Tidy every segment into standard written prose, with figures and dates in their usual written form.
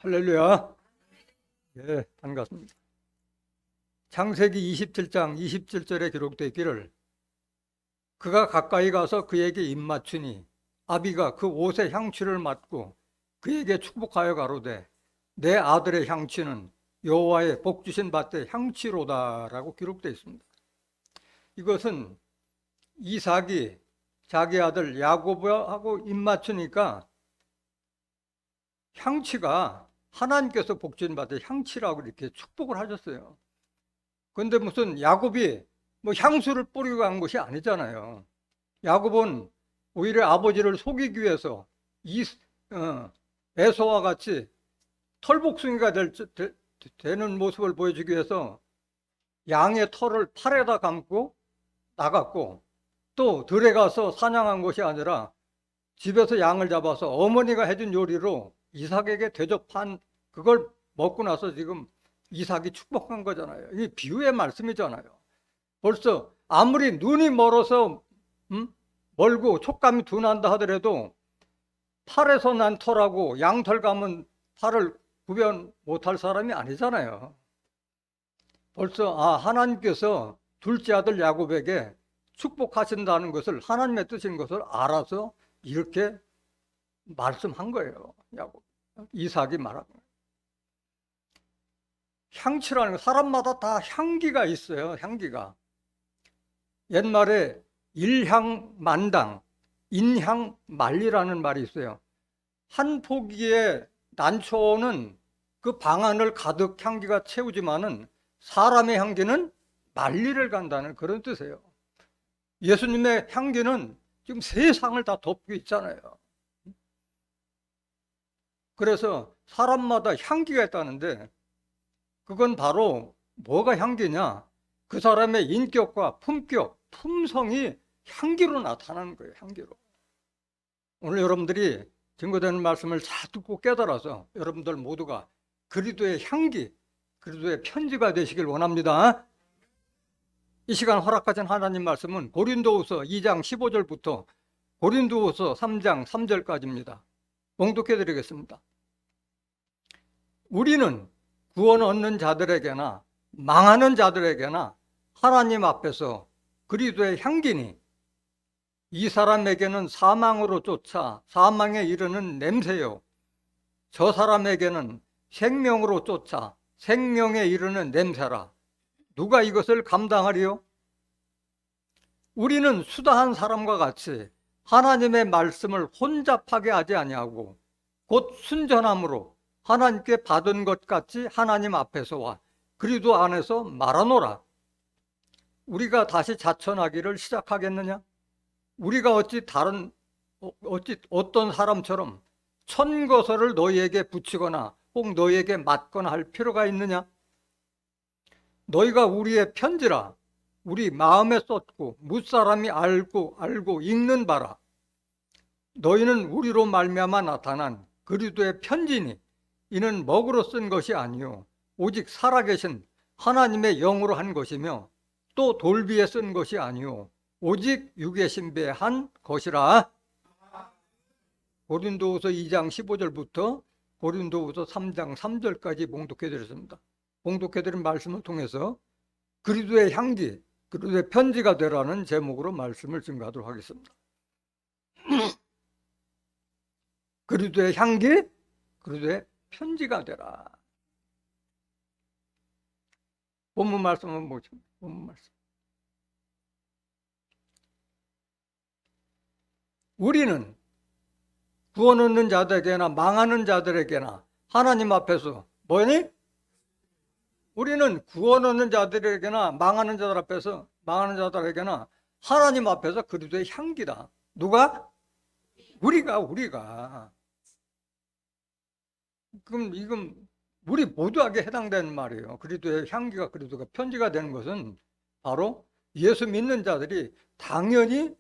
할렐루야. 예, 반갑습니다. 창세기 27장 27절에 기록되어 있기를 그가 가까이 가서 그에게 입맞추니 아비가 그 옷의 향취를 맡고 그에게 축복하여 가로되 내 아들의 향취는 여호와의 복주신 밭의 향취로다라고 기록되어 있습니다. 이것은 이삭이 자기 아들 야곱하고 입맞추니까 향취가 하나님께서 복주신 밭의 향취라고 이렇게 축복을 하셨어요. 그런데 무슨 야곱이 뭐 향수를 뿌리고 간 것이 아니잖아요. 야곱은 오히려 아버지를 속이기 위해서 에서와 같이 털복숭이가 되는 모습을 보여주기 위해서 양의 털을 팔에다 감고 나갔고, 또 들에 가서 사냥한 것이 아니라 집에서 양을 잡아서 어머니가 해준 요리로 이삭에게 대접한 그걸 먹고 나서 지금 이삭이 축복한 거잖아요. 이게 비유의 말씀이잖아요. 벌써 아무리 눈이 멀어서 멀고 촉감이 둔한다 하더라도 팔에서 난 털하고 양털 감은 팔을 구별 못할 사람이 아니잖아요. 벌써 하나님께서 둘째 아들 야곱에게 축복하신다는 것을, 하나님의 뜻인 것을 알아서 이렇게 말씀한 거예요. 야곱, 이삭이 말한 거예요. 향취라는 거, 사람마다 다 향기가 있어요. 향기가. 옛말에 일향만당, 인향만리라는 말이 있어요. 한 포기의 난초는 그 방 안을 가득 향기가 채우지만은 사람의 향기는 만리를 간다는 그런 뜻이에요. 예수님의 향기는 지금 세상을 다 덮고 있잖아요. 그래서 사람마다 향기가 있다는데, 그건 바로 뭐가 향기냐? 그 사람의 인격과 품격, 품성이 향기로 나타나는 거예요. 향기로. 오늘 여러분들이 증거되는 말씀을 잘 듣고 깨달아서 여러분들 모두가 그리스도의 향기, 그리스도의 편지가 되시길 원합니다. 이 시간 허락하신 하나님 말씀은 고린도후서 2장 15절부터 고린도후서 3장 3절까지입니다. 봉독해 드리겠습니다. 우리는 구원 얻는 자들에게나 망하는 자들에게나 하나님 앞에서 그리스도의 향기니, 이 사람에게는 사망으로 쫓아 사망에 이르는 냄새요, 저 사람에게는 생명으로 쫓아 생명에 이르는 냄새라. 누가 이것을 감당하리요? 우리는 수다한 사람과 같이 하나님의 말씀을 혼잡하게 하지 아니하고 곧 순전함으로 하나님께 받은 것 같이 하나님 앞에서와 그리스도 안에서 말하노라. 우리가 다시 자천하기를 시작하겠느냐? 우리가 어찌 어떤 사람처럼 천거설을 너희에게 붙이거나 꼭 너희에게 맞거나 할 필요가 있느냐? 너희가 우리의 편지라 우리 마음에 썼고 무사람이 알고 읽는 바라. 너희는 우리로 말미암아 나타난 그리스도의 편지니 이는 먹으로 쓴 것이 아니요 오직 살아계신 하나님의 영으로 한 것이며 또 돌비에 쓴 것이 아니요 오직 육의 신비에 한 것이라. 고린도후서 2장 15절부터 고린도후서 3장 3절까지 봉독해 드렸습니다. 봉독해 드린 말씀을 통해서 그리스도의 향기, 그리스도의 편지가 되라는 제목으로 말씀을 증거하도록 하겠습니다. 그리스도의 향기, 그리스도의 편지가 되라. 본문 말씀은 뭐죠? 본문 말씀. 우리는 구원 얻는 자들에게나 망하는 자들에게나 하나님 앞에서 뭐니? 우리는 구원 얻는 자들에게나 망하는 자들에게나 하나님 앞에서 그리스도의 향기다. 누가? 우리가. 그럼 이건 우리 모두에게 해당되는 말이에요. 그리스도의 향기가, 그리스도가 편지가 되는 것은 바로 예수 믿는 자들이 당연히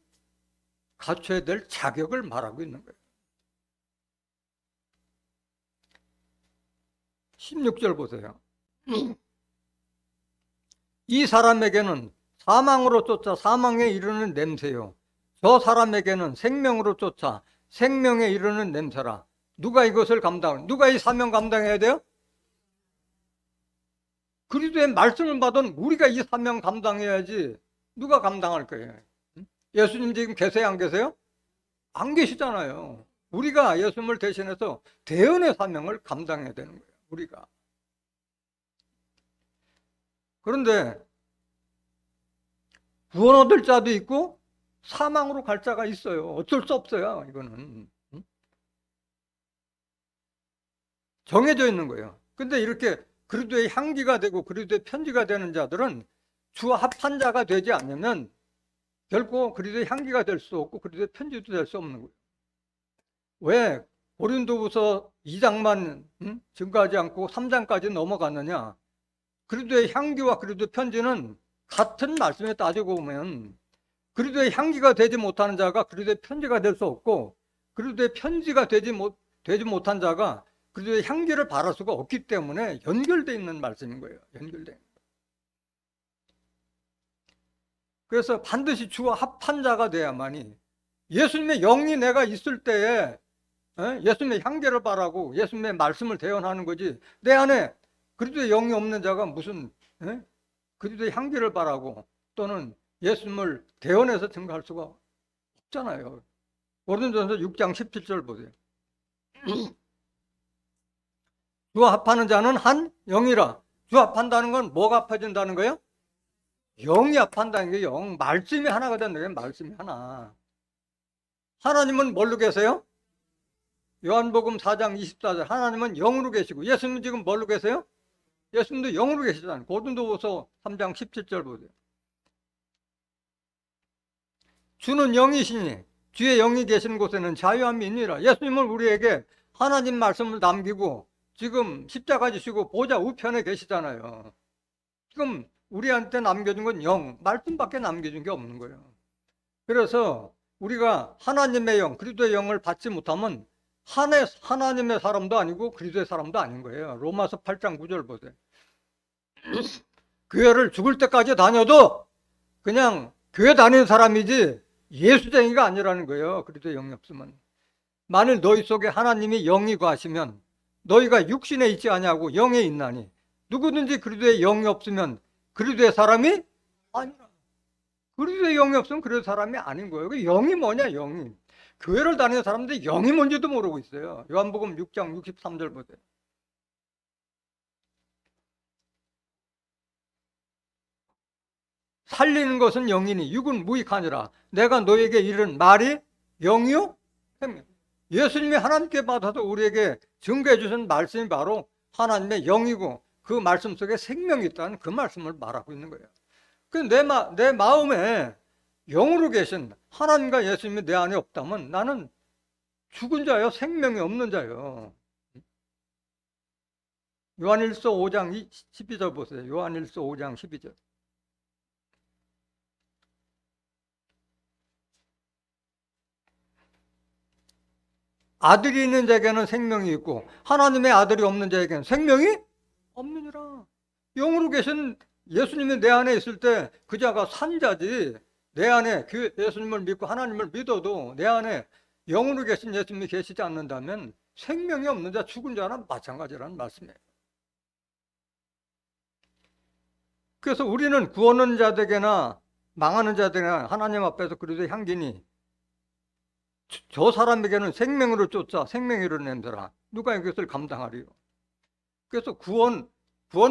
갖춰야 될 자격을 말하고 있는 거예요. 16절 보세요. 이 사람에게는 사망으로 쫓아 사망에 이르는 냄새요, 저 사람에게는 생명으로 쫓아 생명에 이르는 냄새라. 누가 이것을 누가 이 사명 감당해야 돼요? 그리스도의 말씀을 받은 우리가 이 사명 감당해야지. 누가 감당할 거예요? 예수님 지금 계세요, 안 계세요? 안 계시잖아요. 우리가 예수님을 대신해서 대언의 사명을 감당해야 되는 거예요, 우리가. 그런데 구원 얻을 자도 있고 사망으로 갈 자가 있어요. 어쩔 수 없어요, 이거는. 정해져 있는 거예요. 근데 이렇게 그리스도의 향기가 되고 그리스도의 편지가 되는 자들은 주와 합한 자가 되지 않으면 결코 그리스도의 향기가 될 수 없고 그리스도의 편지도 될 수 없는 거예요. 왜 고린도후서 2장만 증거하지 않고 3장까지 넘어갔느냐? 그리스도의 향기와 그리스도의 편지는 같은 말씀에 따지고 보면 그리스도의 향기가 되지 못하는 자가 그리스도의 편지가 될 수 없고 그리스도의 편지가 되지 못한 자가 그리스도의 향기를 바랄 수가 없기 때문에 연결되어 있는 말씀인 거예요. 연결된. 그래서 반드시 주와 합한 자가 돼야만이 예수님의 영이 내가 있을 때에 예수님의 향기를 바라고 예수님의 말씀을 대언하는 거지. 내 안에 그리스도의 영이 없는 자가 무슨 그리스도의 향기를 바라고 또는 예수님을 대언해서 증거할 수가 없잖아요. 고린도전서 6장 17절 보세요. 주와 합하는 자는 한 영이라. 주와 합한다는 건 뭐가 합해진다는 거예요? 영이 합한다는 게 영. 말씀이 하나가 된다는 거예요. 말씀이 하나. 하나님은 뭘로 계세요? 요한복음 4장 24절. 하나님은 영으로 계시고 예수님은 지금 뭘로 계세요? 예수님도 영으로 계시잖아요. 고린도후서 3장 17절 보세요. 주는 영이시니 주의 영이 계시는 곳에는 자유함이 있느니라. 예수님은 우리에게 하나님 말씀을 남기고 지금 십자가 지시고 보좌 우편에 계시잖아요. 지금 우리한테 남겨준 건 영, 말씀밖에 남겨준 게 없는 거예요. 그래서 우리가 하나님의 영, 그리스도의 영을 받지 못하면 하나님의 사람도 아니고 그리스도의 사람도 아닌 거예요. 로마서 8장 9절 보세요. 교회를 죽을 때까지 다녀도 그냥 교회 다니는 사람이지 예수쟁이가 아니라는 거예요. 그리스도의 영이 없으면. 만일 너희 속에 하나님이 영이 거하시면 너희가 육신에 있지 아니하고 영에 있나니 누구든지 그리스도의 영이 없으면 그리스도의 사람이 아니라. 그리스도의 영이 없으면 그리스도의 사람이 아닌 거예요. 그 영이 뭐냐, 영이. 교회를 다니는 사람들이 영이 뭔지도 모르고 있어요. 요한복음 6장 63절 보세요. 살리는 것은 영이니 육은 무익하니라. 내가 너에게 이른 말이 영이요 생명. 예수님이 하나님께 받아서 우리에게 증거해 주신 말씀이 바로 하나님의 영이고 그 말씀 속에 생명이 있다는 그 말씀을 말하고 있는 거예요. 내 마음에 영으로 계신 하나님과 예수님이 내 안에 없다면 나는 죽은 자요, 생명이 없는 자요. 요한일서 5장 12절 보세요. 요한일서 5장 12절. 아들이 있는 자에게는 생명이 있고 하나님의 아들이 없는 자에게는 생명이 없느니라. 영으로 계신 예수님이 내 안에 있을 때 그 자가 산 자지. 내 안에 예수님을 믿고 하나님을 믿어도 내 안에 영으로 계신 예수님이 계시지 않는다면 생명이 없는 자, 죽은 자나 마찬가지라는 말씀이에요. 그래서 우리는 구원 얻는 자들에게나 망하는 자들에게나 하나님 앞에서 그리스도의 향기니 저 사람에게는 생명으로 쫓아 생명으로 냄새라. 누가 이것을 감당하리요? 그래서 구원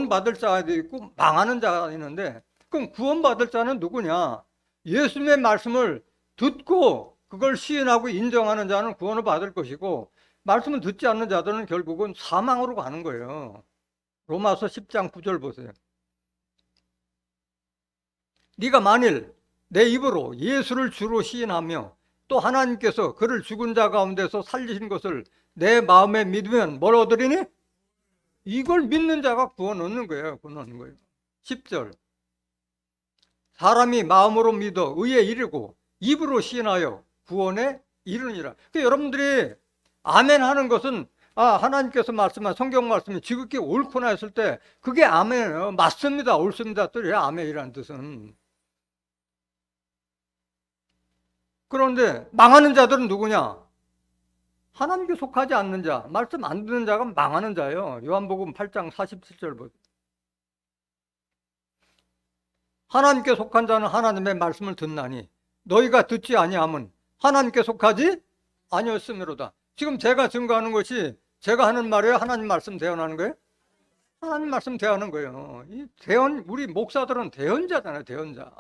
받을 자가 있고 망하는 자가 있는데, 그럼 구원 받을 자는 누구냐? 예수님의 말씀을 듣고 그걸 시인하고 인정하는 자는 구원을 받을 것이고, 말씀을 듣지 않는 자들은 결국은 사망으로 가는 거예요. 로마서 10장 9절 보세요. 네가 만일 내 입으로 예수를 주로 시인하며 또 하나님께서 그를 죽은 자 가운데서 살리신 것을 내 마음에 믿으면 뭘 얻으리니? 이걸 믿는 자가 구원 얻는 거예요. 구원 얻는 거예요. 10절. 사람이 마음으로 믿어 의에 이르고 입으로 시인하여 구원에 이르니라. 그러니까 여러분들이 아멘 하는 것은 하나님께서 말씀한 성경 말씀이 지극히 옳구나 했을 때 그게 아멘이에요. 맞습니다. 옳습니다. 또 아멘이라는 뜻은. 그런데 망하는 자들은 누구냐? 하나님께 속하지 않는 자, 말씀 안 듣는 자가 망하는 자예요. 요한복음 8장 47절 보세요. 하나님께 속한 자는 하나님의 말씀을 듣나니 너희가 듣지 아니함은 하나님께 속하지 아니었음이로다. 지금 제가 증거하는 것이 제가 하는 말이에요? 하나님 말씀 대언하는 거예요? 하나님 말씀 대언하는 거예요. 우리 목사들은 대언자잖아요, 대언자.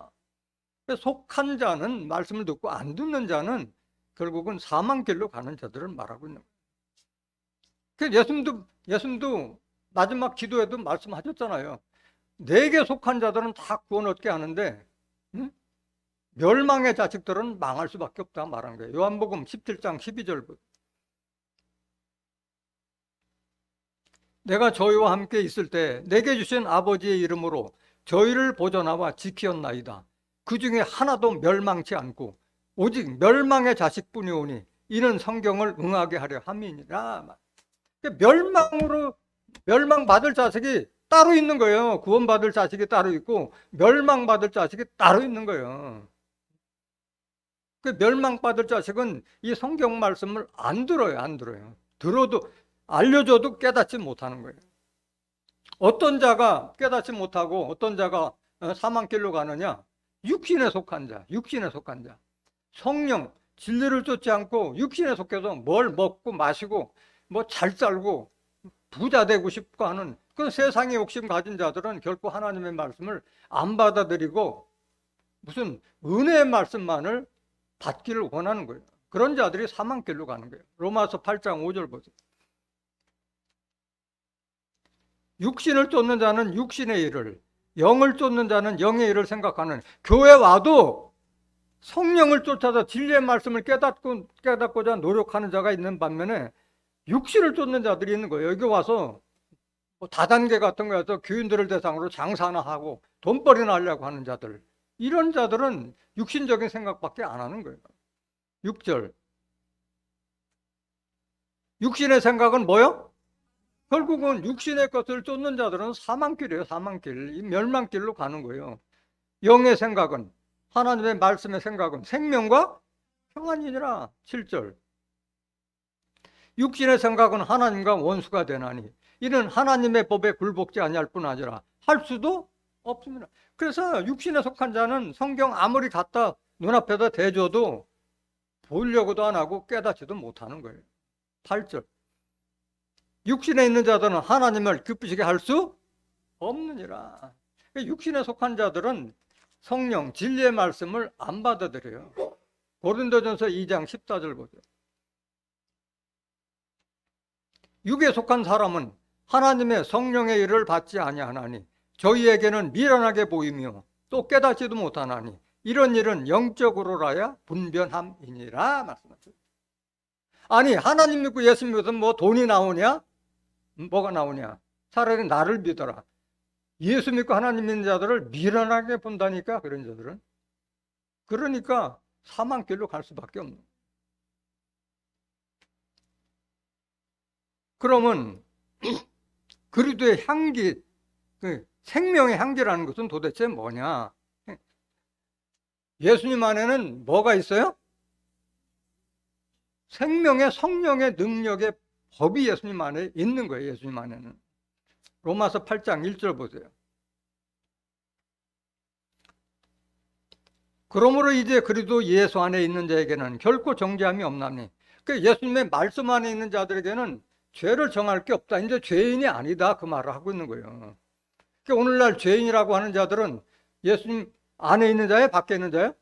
속한 자는 말씀을 듣고 안 듣는 자는 결국은 사망길로 가는 자들을 말하고 있는 거예요. 예수님도 마지막 기도에도 말씀하셨잖아요. 내게 속한 자들은 다 구원 얻게 하는데 멸망의 자식들은 망할 수밖에 없다 말한 거예요. 요한복음 17장 12절. 내가 저희와 함께 있을 때 내게 주신 아버지의 이름으로 저희를 보존하와 지키었나이다. 그 중에 하나도 멸망치 않고 오직 멸망의 자식뿐이오니 이는 성경을 응하게 하려 함이니라. 멸망받을 자식이 따로 있는 거예요. 구원받을 자식이 따로 있고 멸망받을 자식이 따로 있는 거예요. 멸망받을 자식은 이 성경 말씀을 안 들어요. 안 들어요. 들어도 알려줘도 깨닫지 못하는 거예요. 어떤 자가 깨닫지 못하고 어떤 자가 사망길로 가느냐? 육신에 속한 자, 육신에 속한 자. 성령, 진리를 쫓지 않고 육신에 속해서 뭘 먹고 마시고 뭐 잘 살고 부자 되고 싶고 하는 그 세상의 욕심 가진 자들은 결코 하나님의 말씀을 안 받아들이고 무슨 은혜의 말씀만을 받기를 원하는 거예요. 그런 자들이 사망길로 가는 거예요. 로마서 8장 5절 보세요. 육신을 쫓는 자는 육신의 일을, 영을 쫓는 자는 영의 일을 생각하는, 교회 와도 성령을 쫓아서 진리의 말씀을 깨닫고자 노력하는 자가 있는 반면에 육신을 쫓는 자들이 있는 거예요. 여기 와서 뭐 다단계 같은 거에서 교인들을 대상으로 장사나 하고 돈벌이나 하려고 하는 자들, 이런 자들은 육신적인 생각밖에 안 하는 거예요. 6절. 육신의 생각은 뭐요? 결국은 육신의 것을 쫓는 자들은 사망길이에요. 사망길, 멸망길로 가는 거예요. 영의 생각은, 하나님의 말씀의 생각은 생명과 평안이니라. 7절. 육신의 생각은 하나님과 원수가 되나니 이는 하나님의 법에 굴복지 아니할 뿐 아니라 할 수도 없습니다. 그래서 육신에 속한 자는 성경 아무리 갖다 눈앞에다 대줘도 보려고도 안 하고 깨닫지도 못하는 거예요. 8절. 육신에 있는 자들은 하나님을 기쁘시게 할 수 없느니라. 육신에 속한 자들은 성령, 진리의 말씀을 안 받아들여요. 고린도전서 2장 14절 보세요. 육에 속한 사람은 하나님의 성령의 일을 받지 아니하나니 저희에게는 미련하게 보이며 또 깨닫지도 못하나니 이런 일은 영적으로라야 분변함이니라 말씀하셨어요. 아니 하나님 믿고 예수 믿어서 뭐 돈이 나오냐? 뭐가 나오냐? 차라리 나를 믿어라. 예수 믿고 하나님 믿는 자들을 미련하게 본다니까. 그런 자들은. 그러니까 사망길로 갈 수밖에 없는. 그러면 그리스도의 향기, 생명의 향기라는 것은 도대체 뭐냐? 예수님 안에는 뭐가 있어요? 생명의 성령의 능력의 법이 예수님 안에 있는 거예요. 예수님 안에는. 로마서 8장 1절 보세요. 그러므로 이제 그리스도 예수 안에 있는 자에게는 결코 정죄함이 없나니, 예수님의 말씀 안에 있는 자들에게는 죄를 정할 게 없다. 이제 죄인이 아니다. 그 말을 하고 있는 거예요. 오늘날 죄인이라고 하는 자들은 예수님 안에 있는 자예요? 밖에 있는 자예요?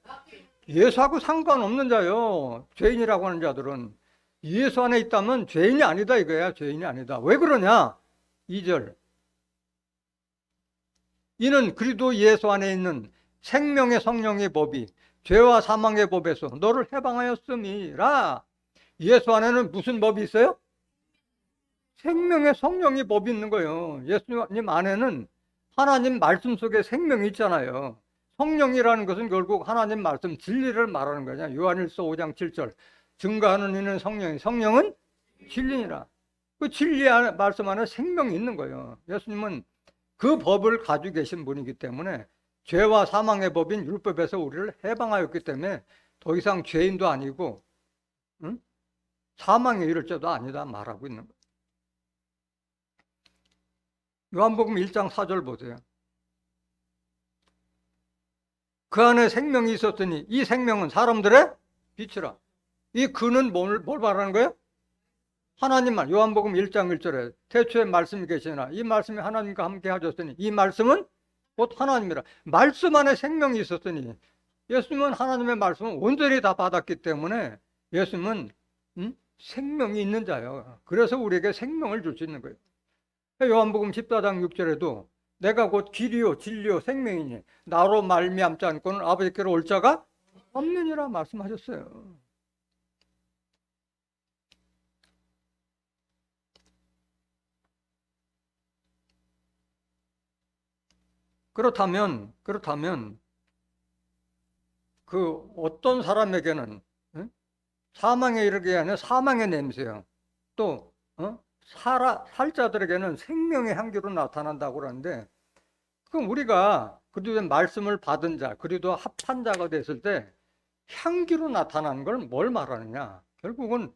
예수하고 상관없는 자예요. 죄인이라고 하는 자들은. 예수 안에 있다면 죄인이 아니다 이거야. 죄인이 아니다. 왜 그러냐? 2절. 이는 그리스도 예수 안에 있는 생명의 성령의 법이 죄와 사망의 법에서 너를 해방하였음이라. 예수 안에는 무슨 법이 있어요? 생명의 성령의 법이 있는 거예요. 예수님 안에는 하나님 말씀 속에 생명이 있잖아요. 성령이라는 것은 결국 하나님 말씀 진리를 말하는 거냐. 요한일서 5장 7절. 증거하는 이는 성령이, 성령은 진리니라. 그 진리 안에, 말씀 안에 생명이 있는 거예요. 예수님은 그 법을 가지고 계신 분이기 때문에 죄와 사망의 법인 율법에서 우리를 해방하였기 때문에 더 이상 죄인도 아니고, 응? 사망에 이를 자도 아니다 말하고 있는 거예요. 요한복음 1장 4절 보세요. 그 안에 생명이 있었더니 이 생명은 사람들의 빛이라. 이 그는 뭘 말하는 거예요? 하나님만. 요한복음 1장 1절에 태초에 말씀이 계시나 이 말씀이 하나님과 함께 하셨으니 이 말씀은 곧 하나님이라. 말씀 안에 생명이 있었으니 예수님은 하나님의 말씀을 온전히 다 받았기 때문에 예수님은 생명이 있는 자예요. 그래서 우리에게 생명을 줄 수 있는 거예요. 요한복음 14장 6절에도 내가 곧 길이요 진리요 생명이니 나로 말미암지 않고는 아버지께로 올 자가 없느니라 말씀하셨어요. 그렇다면 그 어떤 사람에게는 사망에 이르게 하는 사망의 냄새요. 또 살자들에게는 생명의 향기로 나타난다고 그러는데, 그럼 우리가 그리스도의 말씀을 받은 자, 그리스도와 합한 자가 됐을 때 향기로 나타나는 걸 뭘 말하느냐? 결국은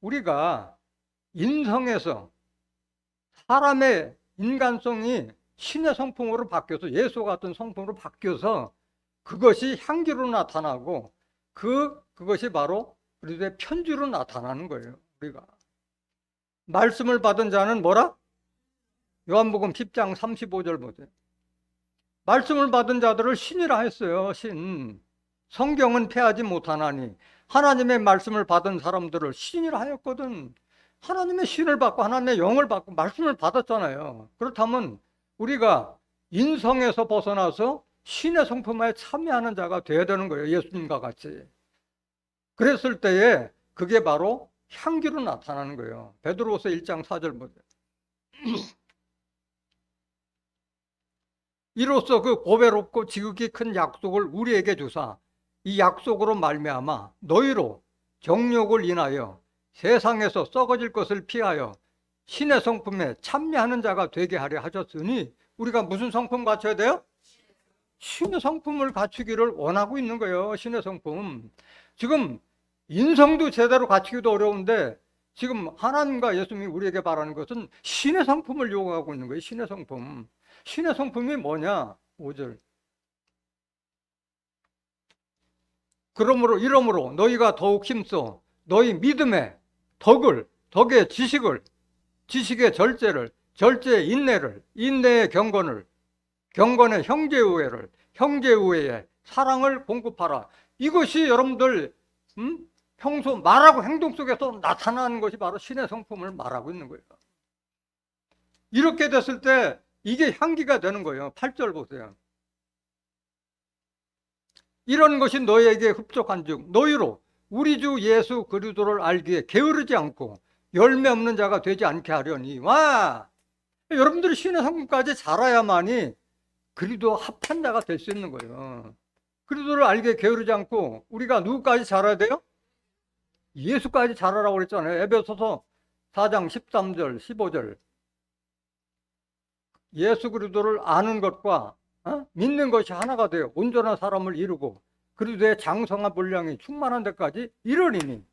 우리가 인성에서 사람의 인간성이 신의 성품으로 바뀌어서 예수 같은 성품으로 바뀌어서 그것이 향기로 나타나고 그것이 바로 그리스도의 편지로 나타나는 거예요. 우리가 말씀을 받은 자는 뭐라? 요한복음 10장 35절 보세요. 말씀을 받은 자들을 신이라 했어요. 신. 성경은 패하지 못하나니 하나님의 말씀을 받은 사람들을 신이라 하였거든. 하나님의 신을 받고 하나님의 영을 받고 말씀을 받았잖아요. 그렇다면 우리가 인성에서 벗어나서 신의 성품에 참여하는 자가 되어야 되는 거예요. 예수님과 같이. 그랬을 때에 그게 바로 향기로 나타나는 거예요. 베드로서 1장 4절 보세요. 이로써 그 보배롭고 지극히 큰 약속을 우리에게 주사 이 약속으로 말미암아 너희로 정욕을 인하여 세상에서 썩어질 것을 피하여 신의 성품에 참여하는 자가 되게 하려 하셨으니, 우리가 무슨 성품 갖춰야 돼요? 신의 성품을 갖추기를 원하고 있는 거예요. 신의 성품. 지금 인성도 제대로 갖추기도 어려운데 지금 하나님과 예수님이 우리에게 바라는 것은 신의 성품을 요구하고 있는 거예요. 신의 성품. 신의 성품이 뭐냐? 5절. 이러므로 너희가 더욱 힘써 너희 믿음의 덕의 지식의 절제의 인내를, 인내의 경건을, 경건의 형제우애를, 형제우애의 사랑을 공급하라. 이것이 여러분들 평소 말하고 행동 속에서 나타나는 것이 바로 신의 성품을 말하고 있는 거예요. 이렇게 됐을 때 이게 향기가 되는 거예요. 8절 보세요. 이런 것이 너희에게 흡족한즉 너희로 우리 주 예수 그리스도를 알기에 게으르지 않고 열매 없는 자가 되지 않게 하려니. 와, 여러분들이 신의 성품까지 자라야만이 그리스도 합한 자가 될 수 있는 거예요. 그리스도를 알기에 게으르지 않고 우리가 누구까지 자라야 돼요? 예수까지 자라라고 그랬잖아요. 에베소서 4장 13절 15절. 예수 그리스도를 아는 것과 믿는 것이 하나가 되어 온전한 사람을 이루고 그리스도의 장성한 분량이 충만한 데까지 이르리니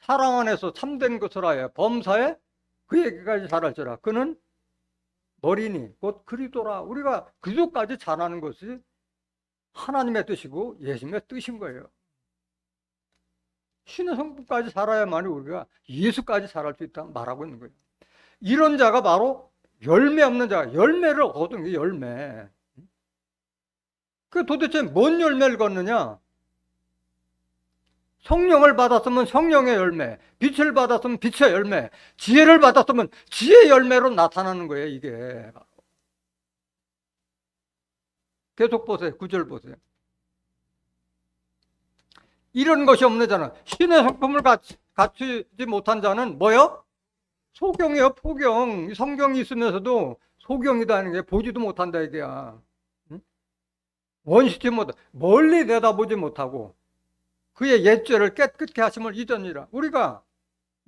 사랑 안에서 참된 것을 하여 범사에 그에게까지 자랄지라. 그는 머리니 곧 그리스도라. 우리가 그리스도까지 자라는 것이 하나님의 뜻이고 예수님의 뜻인 거예요. 신의 성품까지 자라야만이 우리가 예수까지 자랄 수 있다 말하고 있는 거예요. 이런 자가 바로 열매 없는 자, 열매를 얻은 게 열매. 그 도대체 뭔 열매를 걷느냐? 성령을 받았으면 성령의 열매, 빛을 받았으면 빛의 열매, 지혜를 받았으면 지혜의 열매로 나타나는 거예요, 이게. 계속 보세요. 9절 보세요. 이런 것이 없는 자는, 신의 성품을 갖추지 못한 자는 뭐요? 소경이에요, 포경. 성경이 있으면서도 소경이다는 게 보지도 못한다 이게야. 원시치 못, 멀리 내다보지 못하고 그의 옛죄를 깨끗게 하심을 잊었니라. 우리가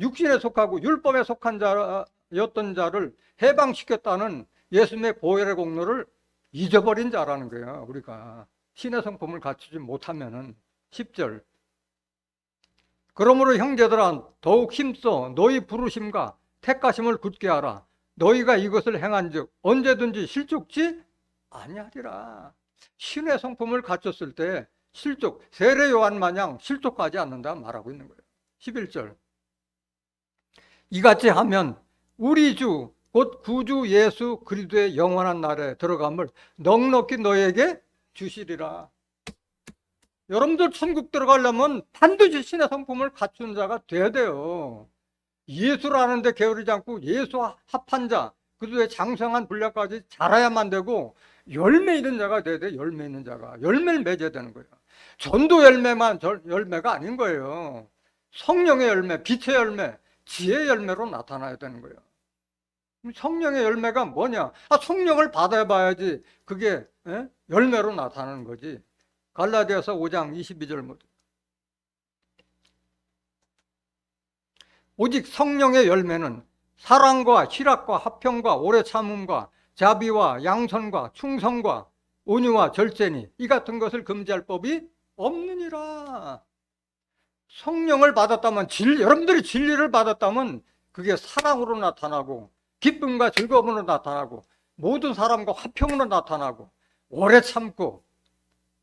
육신에 속하고 율법에 속한 자였던 자를 해방시켰다는 예수님의 보혈의 공로를 잊어버린 자라는 거예요. 우리가 신의 성품을 갖추지 못하면은. 10절. 그러므로 형제들아 더욱 힘써 너희 부르심과 택하심을 굳게 하라. 너희가 이것을 행한즉 언제든지 실족지 아니하리라. 신의 성품을 갖췄을 때 실족, 세례 요한 마냥 실족하지 않는다 말하고 있는 거예요. 11절. 이같이 하면 우리 주 곧 구주 예수 그리스도의 영원한 날에 들어감을 넉넉히 너에게 주시리라. 여러분들 천국 들어가려면 반드시 신의 성품을 갖춘 자가 돼야 돼요. 예수라는 데 게으르지 않고 예수 합한 자, 그리스도의 장성한 분량까지 자라야만 되고 열매 있는 자가 돼야 돼. 열매 있는 자가. 열매를 맺어야 되는 거예요. 전도 열매만 열매가 아닌 거예요. 성령의 열매, 빛의 열매, 지혜의 열매로 나타나야 되는 거예요. 성령의 열매가 뭐냐? 성령을 받아봐야지 그게 열매로 나타나는 거지. 갈라디아서 5장 22절. 오직 성령의 열매는 사랑과 희락과 화평과 오래 참음과 자비와 양선과 충성과 온유와 절제니 이 같은 것을 금지할 법이 없느니라. 성령을 받았다면 여러분들이 진리를 받았다면 그게 사랑으로 나타나고 기쁨과 즐거움으로 나타나고 모든 사람과 화평으로 나타나고 오래 참고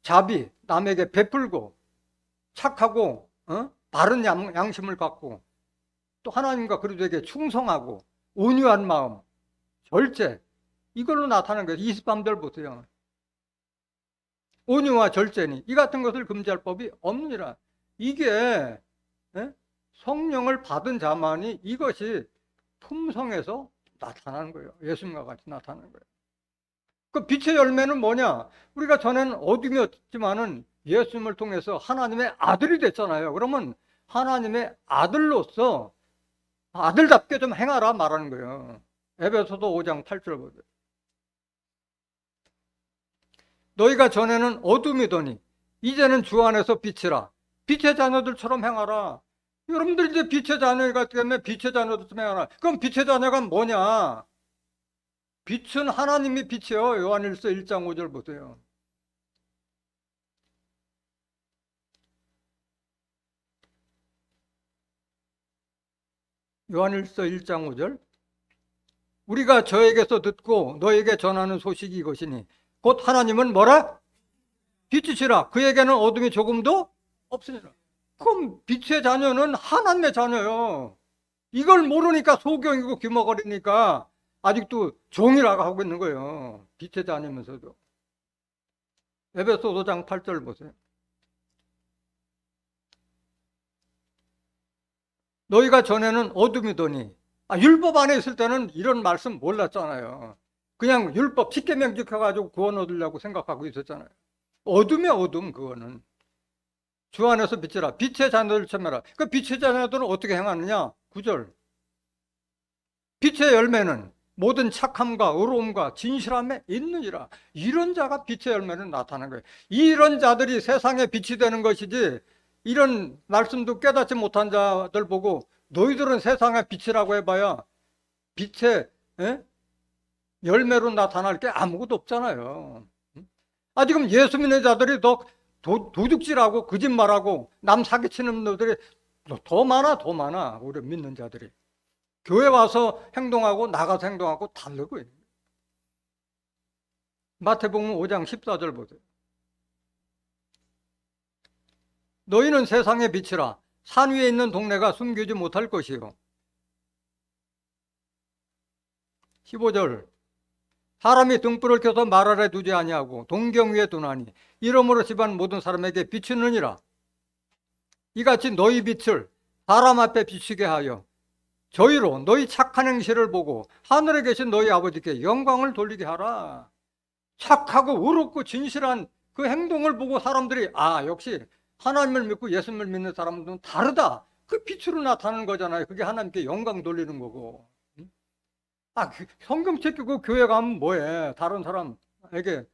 자비, 남에게 베풀고 착하고 바른 양심을 갖고 또 하나님과 그리스도에게 충성하고 온유한 마음, 절제, 이걸로 나타나는 거예요. 23절 보세요. 온유와 절제니 이 같은 것을 금지할 법이 없느니라. 이게 성령을 받은 자만이 이것이 품성에서 나타나는 거예요. 예수님과 같이 나타나는 거예요. 그 빛의 열매는 뭐냐? 우리가 전에는 어둠이었지만은 예수님을 통해서 하나님의 아들이 됐잖아요. 그러면 하나님의 아들로서 아들답게 좀 행하라 말하는 거예요. 에베소서 5장 8절 보세요. 너희가 전에는 어둠이더니 이제는 주 안에서 빛이라. 빛의 자녀들처럼 행하라. 여러분들 이제 빛의 자녀가 때문에 빛의 자녀들처럼 행하라. 그럼 빛의 자녀가 뭐냐? 빛은 하나님이 빛이에요. 요한일서 1장 5절 보세요. 요한일서 1장 5절. 우리가 저에게서 듣고 너에게 전하는 소식이 이것이니 곧 하나님은 뭐라? 빛이시라. 그에게는 어둠이 조금도 없으니라. 그럼 빛의 자녀는 하나님의 자녀요. 이걸 모르니까 소경이고 귀머거리니까 아직도 종이라고 하고 있는 거예요. 빛의 자녀면서도. 에베소 5장 8절 보세요. 너희가 전에는 어둠이더니 율법 안에 있을 때는 이런 말씀 몰랐잖아요. 그냥 율법 십계명 지켜가지고 구원 얻으려고 생각하고 있었잖아요. 어둠이야 어둠. 그거는 주 안에서 빛이라. 빛의 자녀들 참여라. 그 빛의 자녀들은 어떻게 행하느냐? 9절. 빛의 열매는 모든 착함과 의로움과 진실함에 있느니라. 이런 자가 빛의 열매는 나타나는 거예요. 이런 자들이 세상에 빛이 되는 것이지, 이런 말씀도 깨닫지 못한 자들 보고 너희들은 세상의 빛이라고 해봐야 빛의 열매로 나타날 게 아무것도 없잖아요. 지금 예수 믿는 자들이 더 도둑질하고 거짓말하고 남 사기치는 놈들이 더 많아. 우리 믿는 자들이. 교회 와서 행동하고 나가서 행동하고 다르고 있는 거예요. 마태복음 5장 14절 보세요. 너희는 세상의 빛이라. 산 위에 있는 동네가 숨기지 못할 것이요. 15절. 사람이 등불을 켜서 말 아래 두지 아니하고 동경 위에 두나니 이러므로 집안 모든 사람에게 비추느니라. 이같이 너희 빛을 사람 앞에 비추게 하여 저희로 너희 착한 행실을 보고 하늘에 계신 너희 아버지께 영광을 돌리게 하라. 착하고 의롭고 진실한 그 행동을 보고 사람들이 역시 하나님을 믿고 예수님을 믿는 사람들은 다르다. 그 빛으로 나타나는 거잖아요. 그게 하나님께 영광 돌리는 거고. 성경 챙기고 교회 가면 뭐해? 다른 사람에게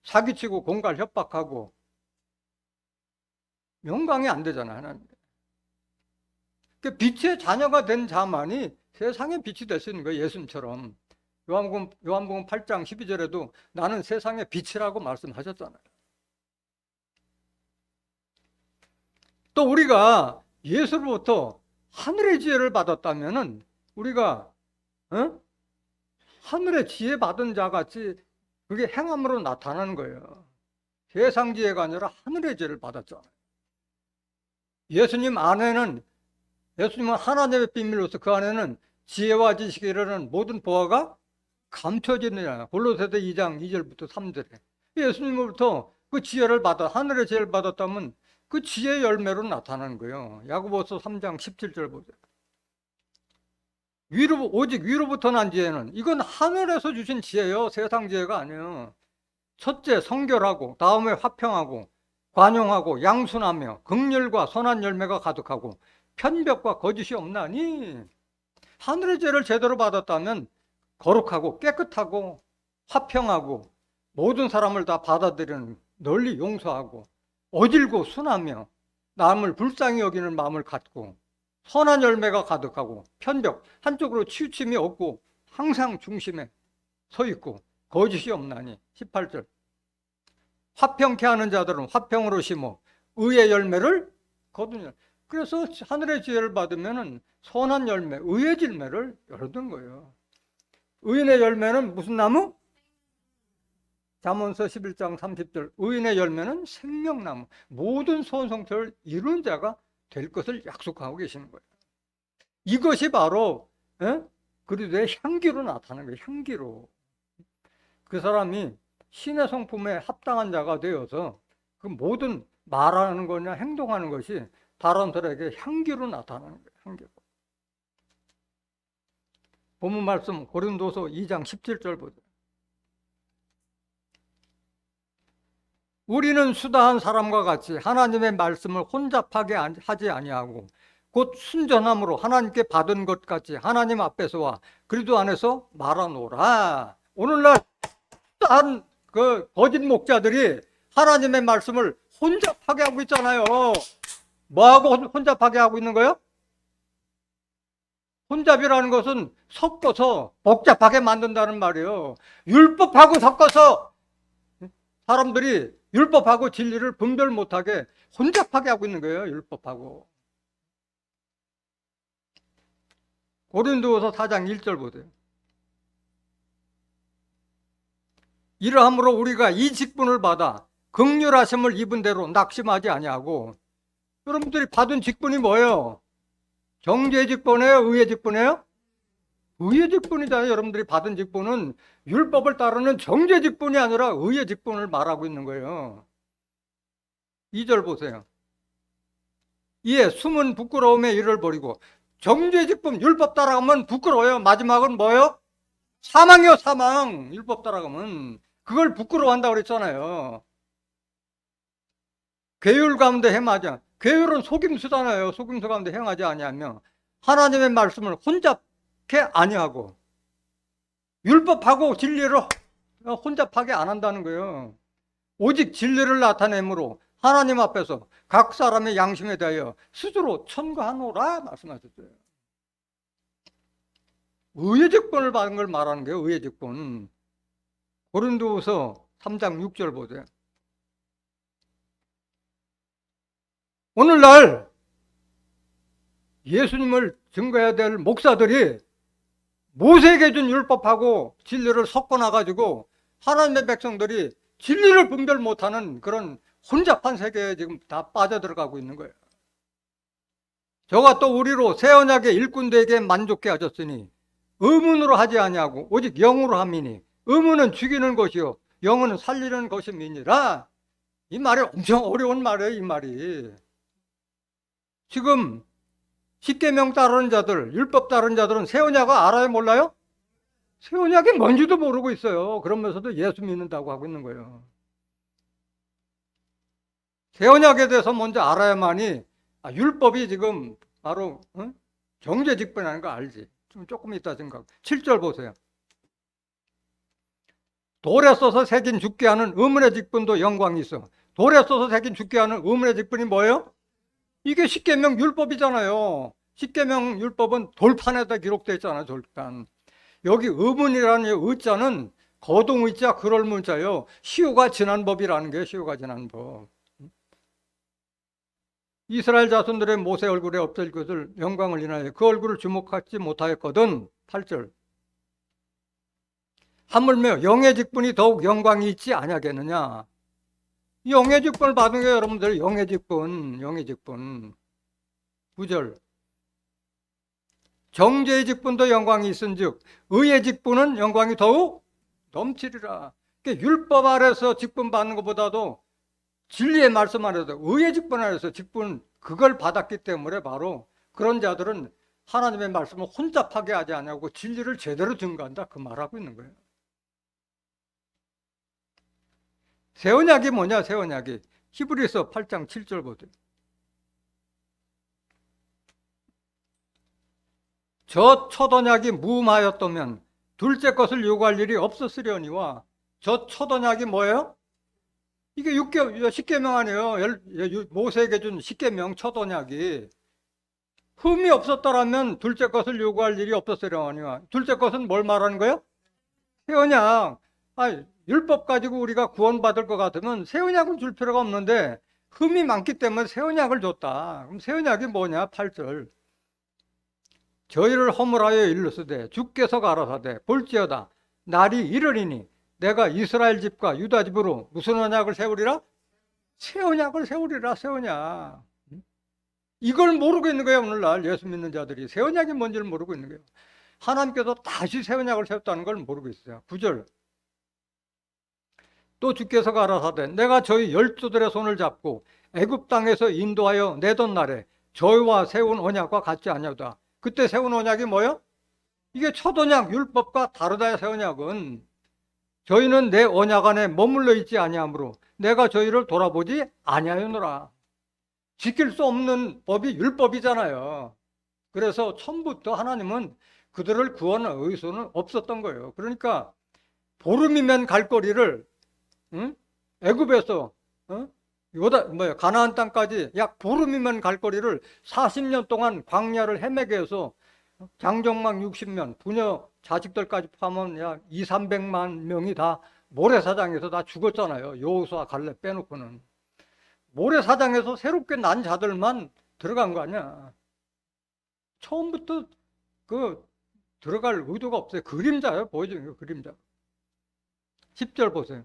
사기치고 공갈 협박하고 영광이 안 되잖아요. 하나님. 그 빛의 자녀가 된 자만이 세상의 빛이 될 수 있는 거예요. 예수님처럼. 요한복음 8장 12절에도 나는 세상의 빛이라고 말씀하셨잖아요. 또 우리가 예수로부터 하늘의 지혜를 받았다면은 우리가 하늘의 지혜 받은 자 같이 그게 행함으로 나타나는 거예요. 세상 지혜가 아니라 하늘의 지혜를 받았잖아요. 예수님은 하나님의 비밀로서 그 안에는 지혜와 지식에 이르는 모든 보화가 감춰지느냐. 골로새서 2장 2절부터 3절에 예수님으로부터 그 지혜를 받아 하늘의 지혜를 받았다면 그 지혜의 열매로 나타나는 거예요. 야고보서 3장 17절 보세요. 오직 위로부터 난 지혜는 이건 하늘에서 주신 지혜예요. 세상 지혜가 아니에요. 첫째 성결하고 다음에 화평하고 관용하고 양순하며 긍휼과 선한 열매가 가득하고 편벽과 거짓이 없나니. 하늘의 지혜를 제대로 받았다면 거룩하고 깨끗하고 화평하고 모든 사람을 다 받아들이는, 널리 용서하고 어질고 순하며 남을 불쌍히 여기는 마음을 갖고 선한 열매가 가득하고 편벽, 한쪽으로 치우침이 없고 항상 중심에 서 있고 거짓이 없나니. 18절 화평케 하는 자들은 화평으로 심어 의의 열매를 거두냐. 그래서 하늘의 지혜를 받으면 선한 열매, 의의 열매를 얻는 거예요. 의인의 열매는 무슨 나무? 잠언서 11장 30절 의인의 열매는 생명나무, 모든 선성처를 이룬 자가 될 것을 약속하고 계시는 거예요. 이것이 바로 그리스도의 향기로 나타나는 거예요. 향기로. 그 사람이 신의 성품에 합당한 자가 되어서 그 모든 말하는 거냐 행동하는 것이 다른 사람에게 향기로 나타나는 거예요. 향기로. 본문 말씀 고린도서 2장 17절 보세요. 우리는 수다한 사람과 같이 하나님의 말씀을 혼잡하게 하지 아니하고 곧 순전함으로 하나님께 받은 것 같이 하나님 앞에서와 그리스도 안에서 말하노라. 오늘날 수다한 그 거짓 목자들이 하나님의 말씀을 혼잡하게 하고 있잖아요. 뭐하고 혼잡하게 하고 있는 거예요? 혼잡이라는 것은 섞어서 복잡하게 만든다는 말이에요. 율법하고 섞어서 사람들이 율법하고 진리를 분별 못하게 혼잡하게 하고 있는 거예요. 율법하고. 고린도후서 4장 1절 보세요. 이러함으로 우리가 이 직분을 받아 긍휼하심을 입은 대로 낙심하지 아니하고. 여러분들이 받은 직분이 뭐예요? 정죄의 직분이에요? 의의 직분이에요? 의의 직분이잖아요. 여러분들이 받은 직분은 율법을 따르는 정죄 직분이 아니라 의의 직분을 말하고 있는 거예요. 2절 보세요. 이에 숨은 부끄러움에 이를 버리고. 정죄 직분, 율법 따라가면 부끄러워요. 마지막은 뭐예요? 사망이요, 사망. 율법 따라가면 그걸 부끄러워한다고 그랬잖아요. 계율 가운데 행하지. 계율은 속임수잖아요. 속임수 가운데 행하지 아니하며 하나님의 말씀을 혼잡케 아니하고 율법하고 진리를 혼잡하게 안 한다는 거예요. 오직 진리를 나타내므로 하나님 앞에서 각 사람의 양심에 대하여 스스로 천거하노라 말씀하셨어요. 의의 직분을 받은 걸 말하는 거예요. 의의 직분. 고린도후서 3장 6절 보세요. 오늘날 예수님을 증거해야 될 목사들이 모세에게 준 율법하고 진리를 섞어놔가지고 하나님의 백성들이 진리를 분별 못하는 그런 혼잡한 세계에 지금 다 빠져들어가고 있는 거예요. 저가 또 우리로 새 언약의 일꾼들에게 만족해 하셨으니 의문으로 하지 아니하고 오직 영으로 함이니 의문은 죽이는 것이요 영은 살리는 것임이니라. 이 말이 엄청 어려운 말이에요. 이 말이. 지금 십계명 따르는 자들, 율법 따르는 자들은 새 언약을 알아요, 몰라요? 새 언약이 뭔지도 모르고 있어요. 그러면서도 예수 믿는다고 하고 있는 거예요. 새 언약에 대해서 먼저 알아야만이 율법이 지금 바로 정죄 직분이라는 거 알지. 조금 이따 생각. 7절 보세요. 돌에 써서 새긴 죽게 하는 의문의 직분도 영광이 있어. 돌에 써서 새긴 죽게 하는 의문의 직분이 뭐예요? 이게 십계명 율법이잖아요. 십계명 율법은 돌판에다 기록되어 있잖아요. 돌판. 여기 의문이라는 의자는 거동의자 그럴 문자예요. 시효가 지난 법이라는 게 시효가 지난 법. 이스라엘 자손들의 모세 얼굴에 없을 것을 영광을 인하여 그 얼굴을 주목하지 못하였거든. 8절. 하물며 영의 직분이 더욱 영광이 있지 아니하겠느냐. 영의 직분을 받은 게 여러분들 영의 직분. 9절. 정죄의 직분도 영광이 있은즉 의의 직분은 영광이 더욱 넘치리라. 그러니까 율법 아래서 직분 받는 것보다도 진리의 말씀 안에서 의의 직분 안에서 직분 그걸 받았기 때문에 바로 그런 자들은 하나님의 말씀을 혼잡하게 하지 않냐고 진리를 제대로 증거한다 그 말하고 있는 거예요. 새 언약이 뭐냐? 새 언약이 히브리서 8장 7절 보세요. 저 첫 언약이 무음하였다면 둘째 것을 요구할 일이 없었으려니와 저 첫 언약이 뭐예요? 이게 10계명 아니에요. 모세에게 준 10계명 첫 언약이 흠이 없었더라면 둘째 것을 요구할 일이 없었으려니와 둘째 것은 뭘 말하는 거예요? 새 언약. 율법 가지고 우리가 구원받을 것 같으면 새 언약은 줄 필요가 없는데 흠이 많기 때문에 새 언약을 줬다. 그럼 새 언약이 뭐냐? 8절. 저희를 허물하여 일렀으되 주께서 가라사대 볼지어다 날이 이르리니 내가 이스라엘 집과 유다 집으로 무슨 언약을 세우리라? 새 언약을 세우리라. 새 언약. 이걸 모르고 있는 거예요. 오늘날 예수 믿는 자들이 새 언약이 뭔지를 모르고 있는 거예요. 하나님께서 다시 새 언약을 세웠다는 걸 모르고 있어요. 9절. 또 주께서 가라사대 내가 저희 열조들의 손을 잡고 애굽 땅에서 인도하여 내던 날에 저희와 세운 언약과 같지 아니하다. 그때 세운 언약이 뭐예요? 이게 첫 언약 율법과 다르다. 새 언약은 저희는 내 언약 안에 머물러 있지 아니하므로 내가 저희를 돌아보지 아니하였노라. 지킬 수 없는 법이 율법이잖아요. 그래서 처음부터 하나님은 그들을 구원할 의소는 없었던 거예요. 그러니까 보름이면 갈 거리를 애굽에서 가나안 땅까지 약 보름이면 갈 거리를 40년 동안 광야를 헤매게 해서 장정막 60년, 부녀 자식들까지 포함하면 약 2, 300만 명이 다 모래사장에서 다 죽었잖아요. 여호수아 갈렙 빼놓고는. 모래사장에서 새롭게 난 자들만 들어간 거 아니야. 처음부터 들어갈 의도가 없어요. 그림자예요. 보여주는 거 그림자. 10절 보세요.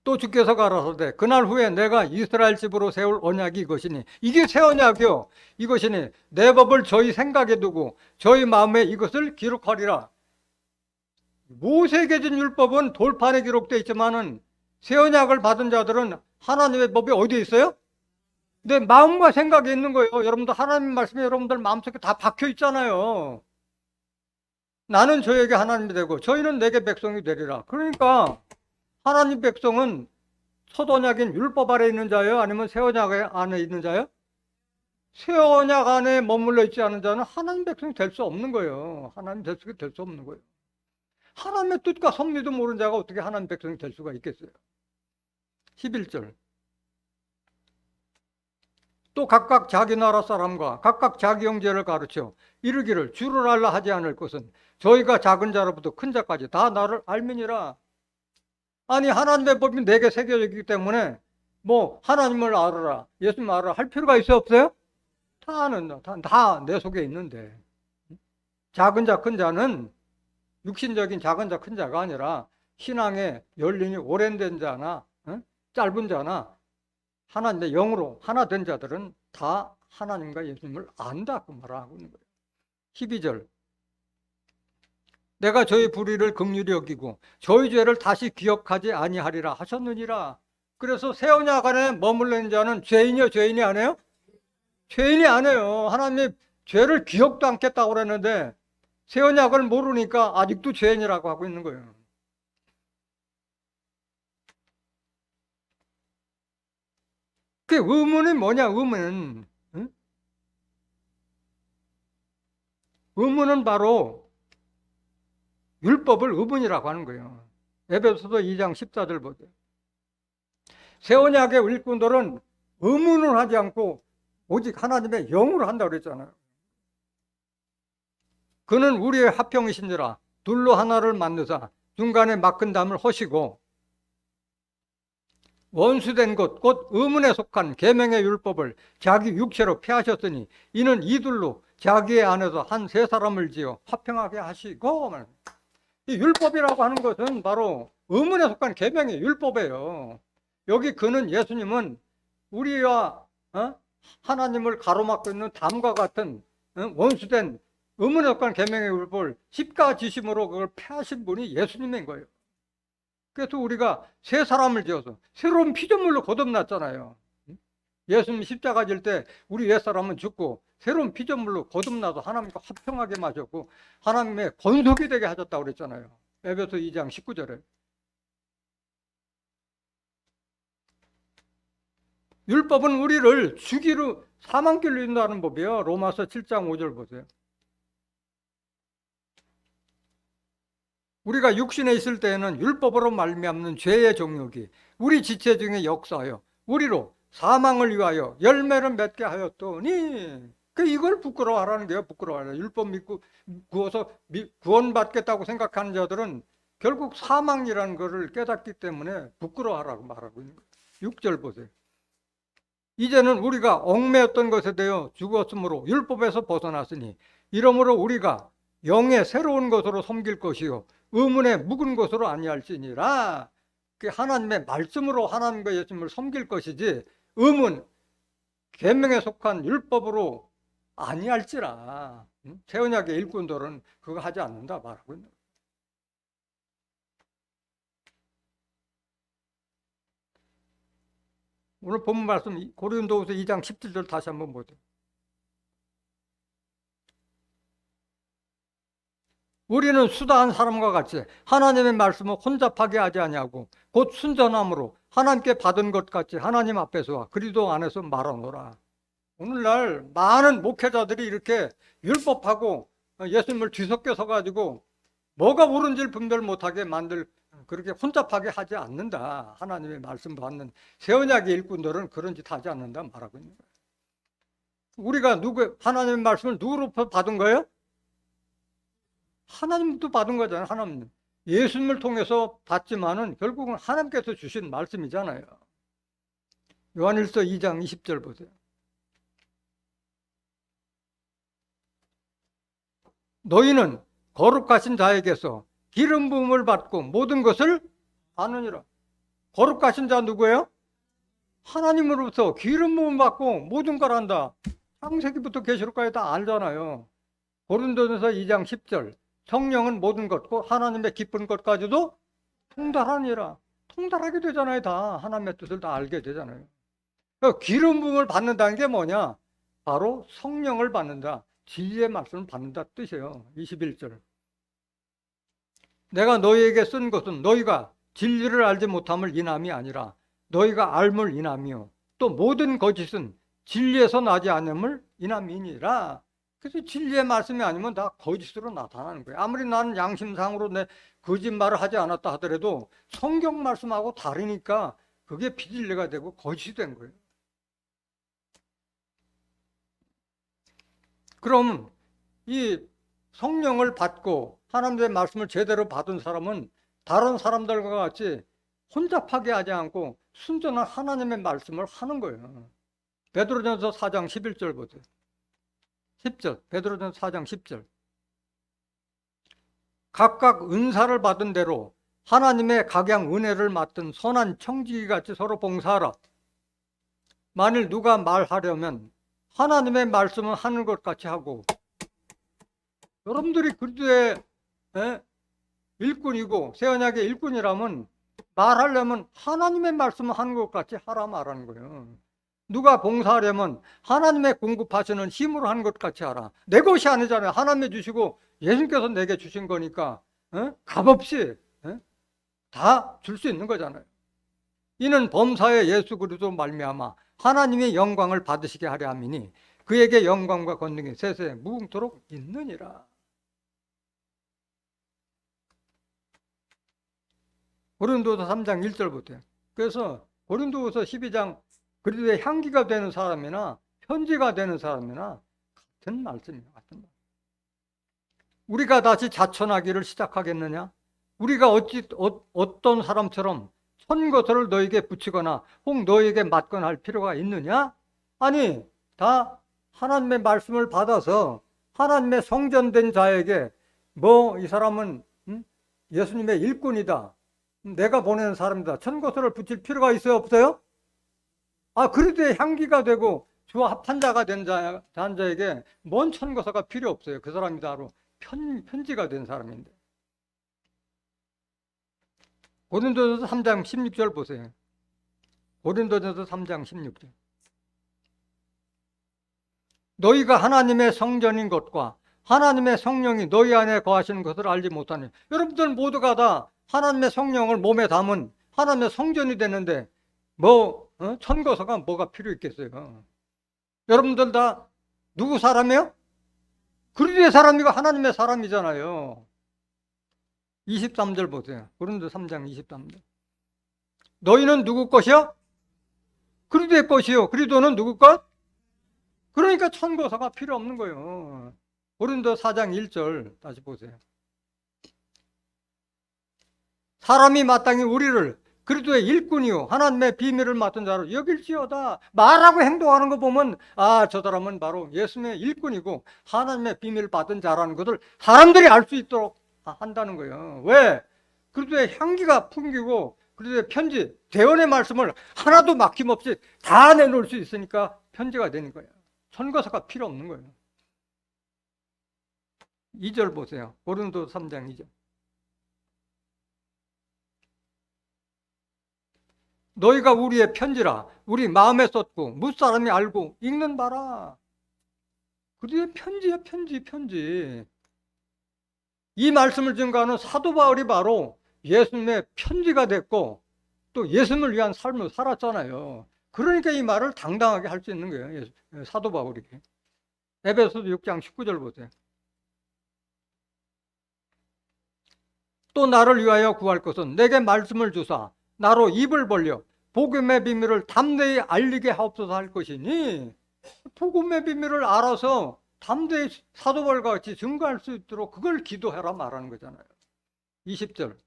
또 주께서 가라사대 그날 후에 내가 이스라엘 집으로 세울 언약이 이것이니 이게 새 언약이요. 이것이니 내 법을 저희 생각에 두고 저희 마음에 이것을 기록하리라. 모세에게 준 율법은 돌판에 기록되어 있지만은 새 언약을 받은 자들은 하나님의 법이 어디에 있어요? 내 마음과 생각에 있는 거예요. 여러분들 하나님 말씀이 여러분들 마음속에 다 박혀 있잖아요. 나는 저에게 하나님이 되고 저희는 내게 백성이 되리라. 그러니까 하나님 백성은 첫 언약인 율법 아래 있는 자예요? 아니면 새 언약 안에 있는 자예요? 새 언약 안에 머물러 있지 않은 자는 하나님 백성이 될 수 없는 거예요. 하나님 백성이 될 수 없는 거예요. 하나님의 뜻과 섭리도 모르는 자가 어떻게 하나님 백성이 될 수가 있겠어요? 11절. 또 각각 자기 나라 사람과 각각 자기 형제를 가르쳐 이르기를 주를 알라 하지 않을 것은 저희가 작은 자로부터 큰 자까지 다 나를 알미니라. 아니 하나님의 법이 내게 새겨져 있기 때문에 뭐 하나님을 알아라, 예수님 알아라 할 필요가 있어요? 없어요? 다 내 속에 있는데 작은 자 큰 자는 육신적인 작은 자 큰 자가 아니라 신앙의 연륜이 오랜된 자나 짧은 자나 하나님의 영으로 하나 된 자들은 다 하나님과 예수님을 안다 그 말을 하고 있는 거예요. 12절. 내가 저희 불의를 긍휼히 여기고 저희 죄를 다시 기억하지 아니하리라 하셨느니라. 그래서 새 언약 안에 머물러 있는 자는 죄인이요 죄인이 아니에요? 죄인이 아니에요. 하나님이 죄를 기억도 않겠다고 그랬는데 새 언약을 모르니까 아직도 죄인이라고 하고 있는 거예요. 그 의문이 뭐냐? 의문. 의문은 바로 율법을 의문이라고 하는 거예요. 에베소서 2장 14절 보세요. 새 언약의 일꾼들은 의문을 하지 않고 오직 하나님의 영으로 한다고 그랬잖아요. 그는 우리의 화평이신지라 둘로 하나를 만드사 중간에 막은 담을 허시고 원수된 것 곧 의문에 속한 계명의 율법을 자기 육체로 폐하셨으니 이는 이들로 자기의 안에서 한 세 사람을 지어 화평하게 하시고. 이 율법이라고 하는 것은 바로 의문에 속한 계명의 율법이에요. 여기 그는 예수님은 우리와 하나님을 가로막고 있는 담과 같은 원수된 의문에 속한 계명의 율법을 십자가 지심으로 그걸 폐하신 분이 예수님인 거예요. 그래서 우리가 새 사람을 지어서 새로운 피조물로 거듭났잖아요. 예수님 십자가 질 때 우리 옛사람은 죽고 새로운 피조물로 거듭나서 하나님과 화평하게 마셨고 하나님의 권속이 되게 하셨다고 그랬잖아요. 에베소 2장 19절에. 율법은 우리를 죽이로 사망길로 인도하는 법이에요. 로마서 7장 5절 보세요. 우리가 육신에 있을 때에는 율법으로 말미암는 죄의 정욕이 우리 지체 중에 역사하여 우리로 사망을 위하여 열매를 맺게 하였더니 이걸 부끄러워하라는 거예요. 부끄러워하라. 율법 믿고 구워서 구원받겠다고 생각하는 자들은 결국 사망이라는 것을 깨닫기 때문에 부끄러워하라고 말하고 있는 거예요. 6절 보세요. 이제는 우리가 얽매였던 것에 대해 죽었으므로 율법에서 벗어났으니 이러므로 우리가 영의 새로운 것으로 섬길 것이요 의문의 묵은 것으로 아니할지니라. 하나님의 말씀으로 하나님과 예수님을 섬길 것이지 의문, 계명에 속한 율법으로 아니할지라. 새 언약의 일꾼들은 그거 하지 않는다 말하고 있는 거예요. 오늘 본문 말씀 고린도후서 2장 17절 다시 한번 보세요. 우리는 수다한 사람과 같이 하나님의 말씀을 혼잡하게 하지 아니하고 곧 순전함으로 하나님께 받은 것 같이 하나님 앞에서와 그리스도 안에서 말하노라. 오늘날 많은 목회자들이 이렇게 율법하고 예수님을 뒤섞여 서가지고 뭐가 옳은지를 분별 못하게 만들 그렇게 혼잡하게 하지 않는다. 하나님의 말씀 받는 새 언약의 일꾼들은 그런 짓 하지 않는다 말하고 있는 거예요. 우리가 하나님의 말씀을 누구로부터 받은 거예요? 하나님도 받은 거잖아요. 하나님. 예수님을 통해서 받지만은 결국은 하나님께서 주신 말씀이잖아요. 요한일서 2장 20절 보세요. 너희는 거룩하신 자에게서 기름 부음을 받고 모든 것을 아느니라. 거룩하신 자 누구예요? 하나님으로부터 기름 부음 받고 모든 걸 안다. 창세기부터 계시록까지 다 알잖아요. 고린도전서 2장 10절. 성령은 모든 것고 하나님의 깊은 것까지도 통달하니라. 통달하게 되잖아요. 다 하나님의 뜻을 다 알게 되잖아요. 기름 부음을 받는다는 게 뭐냐? 바로 성령을 받는다. 진리의 말씀을 받는다 뜻이에요. 21절. 내가 너희에게 쓴 것은 너희가 진리를 알지 못함을 인함이 아니라 너희가 알물 인함이요 또 모든 거짓은 진리에서 나지 않음을 인함이니라. 그래서 진리의 말씀이 아니면 다 거짓으로 나타나는 거예요. 아무리 나는 양심상으로 내 거짓말을 하지 않았다 하더라도 성경 말씀하고 다르니까 그게 비진리가 되고 거짓이 된 거예요. 그럼 이 성령을 받고 하나님의 말씀을 제대로 받은 사람은 다른 사람들과 같이 혼잡하게 하지 않고 순전한 하나님의 말씀을 하는 거예요. 베드로전서 4장 11절 보세요. 10절. 베드로전서 4장 10절. 각각 은사를 받은 대로 하나님의 각양 은혜를 맡은 선한 청지기같이 서로 봉사하라. 만일 누가 말하려면 하나님의 말씀을 하는 것 같이 하고 여러분들이 그리스도의 일꾼이고 새 언약의 일꾼이라면 말하려면 하나님의 말씀을 하는 것 같이 하라 말하는 거예요. 누가 봉사하려면 하나님의 공급하시는 힘으로 하는 것 같이 하라. 내 것이 아니잖아요. 하나님이 주시고 예수님께서 내게 주신 거니까 값없이 다 줄 수 있는 거잖아요. 이는 범사의 예수 그리스도 말미암아 하나님의 영광을 받으시게 하려 함이니 그에게 영광과 권능이 세세에 무궁토록 있느니라. 고린도서 3장 1절부터. 그래서 고린도서 12장 그리스도의 향기가 되는 사람이나 편지가 되는 사람이나 같은 말씀이에요. 같은 말씀. 우리가 다시 자천하기를 시작하겠느냐? 우리가 어떤 사람처럼 선거서를 너에게 붙이거나 혹 너에게 맞거나 할 필요가 있느냐? 아니, 다 하나님의 말씀을 받아서 하나님의 성전된 자에게 뭐 이 사람은 예수님의 일꾼이다, 내가 보내는 사람이다, 천거서를 붙일 필요가 있어요, 없어요? 그래도 향기가 되고 주와 합한 자가 된 자에게 뭔 천거서가 필요 없어요. 그 사람이 바로 편지가 된 사람인데. 고린도전서 3장 16절 보세요. 고린도전서 3장 16절. 너희가 하나님의 성전인 것과 하나님의 성령이 너희 안에 거하시는 것을 알지 못하니. 여러분들 모두가 다 하나님의 성령을 몸에 담은 하나님의 성전이 되는데 천거서가 뭐가 필요 있겠어요? 여러분들 다 누구 사람이에요? 그리스도의 사람이고 하나님의 사람이잖아요. 23절 보세요. 고린도 3장 23절. 너희는 누구 것이요? 그리스도의 것이요. 그리스도는 누구 것? 그러니까 천거서가 필요 없는 거예요. 고린도 4장 1절 다시 보세요. 사람이 마땅히 우리를 그리스도의 일꾼이요 하나님의 비밀을 맡은 자로 여길지어다. 말하고 행동하는 거 보면 저 사람은 바로 예수님의 일꾼이고 하나님의 비밀을 받은 자라는 것을 사람들이 알 수 있도록 한다는 거예요. 왜? 그리스도의 향기가 풍기고 그리스도의 편지, 대언의 말씀을 하나도 막힘없이 다 내놓을 수 있으니까 편지가 되는 거예요. 천거서가 필요 없는 거예요. 2절 보세요. 고린도 3장 2절. 너희가 우리의 편지라 우리 마음에 썼고 무사람이 알고 읽는 바라. 그리스도의 편지야, 편지. 이 말씀을 증거하는 사도 바울이 바로 예수님의 편지가 됐고 또 예수님을 위한 삶을 살았잖아요. 그러니까 이 말을 당당하게 할 수 있는 거예요. 사도 바울이. 에베소서 6장 19절 보세요. 또 나를 위하여 구할 것은 내게 말씀을 주사 나로 입을 벌려 복음의 비밀을 담대히 알리게 하옵소서 할 것이니, 복음의 비밀을 알아서 담대히 사도 바울과 같이 증거할 수 있도록 그걸 기도해라 말하는 거잖아요. 20절.